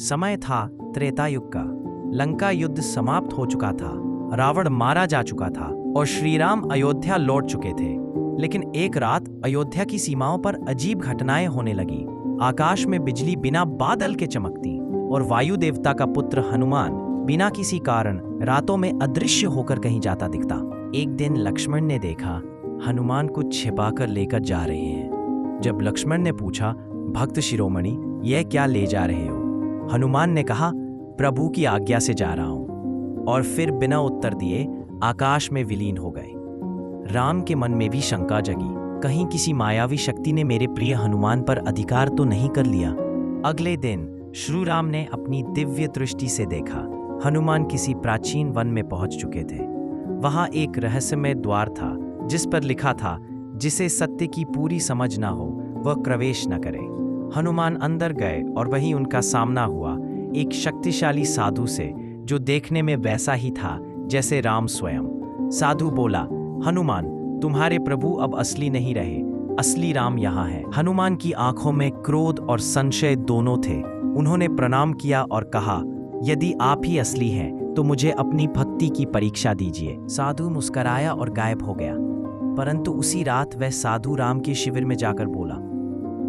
समय था त्रेता युग का। लंका युद्ध समाप्त हो चुका था, रावण मारा जा चुका था और श्री राम अयोध्या लौट चुके थे। लेकिन एक रात अयोध्या की सीमाओं पर अजीब घटनाएं होने लगी। आकाश में बिजली बिना बादल के चमकती और वायु देवता का पुत्र हनुमान बिना किसी कारण रातों में अदृश्य होकर कहीं जाता दिखता। एक दिन लक्ष्मण ने देखा हनुमान कुछ छिपाकर लेकर जा रहे हैं। जब लक्ष्मण ने पूछा, भक्त शिरोमणि, यह क्या ले जा रहे हो? हनुमान ने कहा, प्रभु की आज्ञा से जा रहा हूं। और फिर बिना उत्तर दिए आकाश में विलीन हो गए। राम के मन में भी शंका जगी, कहीं किसी मायावी शक्ति ने मेरे प्रिय हनुमान पर अधिकार तो नहीं कर लिया। अगले दिन श्री राम ने अपनी दिव्य दृष्टि से देखा, हनुमान किसी प्राचीन वन में पहुंच चुके थे। वहां एक रहस्यमय द्वार था जिस पर लिखा था, जिसे सत्य की पूरी समझ ना हो वह प्रवेश न करे। हनुमान अंदर गए और वहीं उनका सामना हुआ एक शक्तिशाली साधु से, जो देखने में वैसा ही था जैसे राम स्वयं। साधु बोला, हनुमान, तुम्हारे प्रभु अब असली नहीं रहे, असली राम यहाँ है। हनुमान की आंखों में क्रोध और संशय दोनों थे। उन्होंने प्रणाम किया और कहा, यदि आप ही असली हैं तो मुझे अपनी भक्ति की परीक्षा दीजिए। साधु मुस्कराया और गायब हो गया। परंतु उसी रात वह साधु राम के शिविर में जाकर बोला,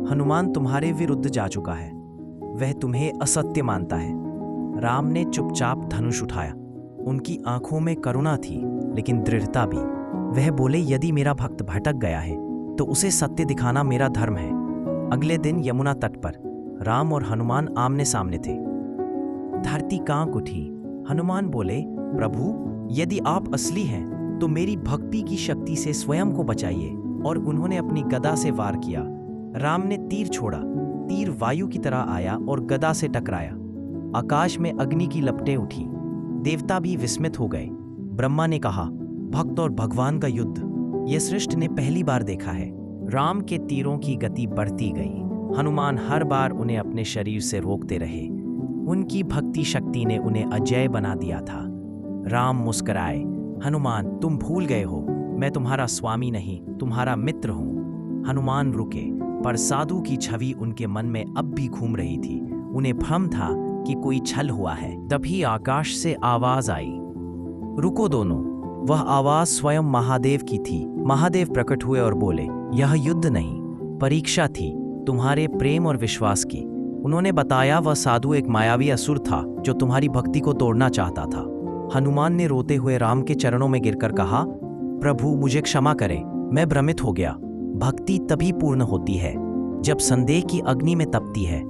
हनुमान तुम्हारे विरुद्ध जा चुका है, वह तुम्हें असत्य मानता है। राम ने चुपचाप धनुष उठाया। उनकी आंखों में करुणा थी लेकिन दृढ़ता भी। वह बोले, यदि मेरा भक्त भटक गया है तो उसे सत्य दिखाना मेरा धर्म है। अगले दिन यमुना तट पर राम और हनुमान आमने सामने थे। धरती कांप उठी। हनुमान बोले, प्रभु, यदि आप असली हैं तो मेरी भक्ति की शक्ति से स्वयं को बचाइए। और उन्होंने अपनी गदा से वार किया। राम ने तीर छोड़ा। तीर वायु की तरह आया और गदा से टकराया। आकाश में अग्नि की लपटें उठी। देवता भी विस्मित हो गए। ब्रह्मा ने कहा, भक्त और भगवान का युद्ध यह सृष्टि ने पहली बार देखा है। राम के तीरों की गति बढ़ती गई। हनुमान हर बार उन्हें अपने शरीर से रोकते रहे। उनकी भक्ति शक्ति ने उन्हें अजेय बना दिया था। राम मुस्कराए, हनुमान, तुम भूल गए हो, मैं तुम्हारा स्वामी नहीं, तुम्हारा मित्र हूं। हनुमान रुके, पर साधु की छवि उनके मन में अब भी घूम रही थी। उन्हें भ्रम था कि कोई छल हुआ है। तभी आकाश से आवाज आई, रुको दोनों। वह आवाज स्वयं महादेव की थी। महादेव प्रकट हुए और बोले, यह युद्ध नहीं, परीक्षा थी तुम्हारे प्रेम और विश्वास की। उन्होंने बताया, वह साधु एक मायावी असुर था जो तुम्हारी भक्ति को तोड़ना चाहता था। हनुमान ने रोते हुए राम के चरणों में गिरकर कहा, प्रभु, मुझे क्षमा करें, मैं भ्रमित हो गया। भक्ति तभी पूर्ण होती है जब संदेह की अग्नि में तपती है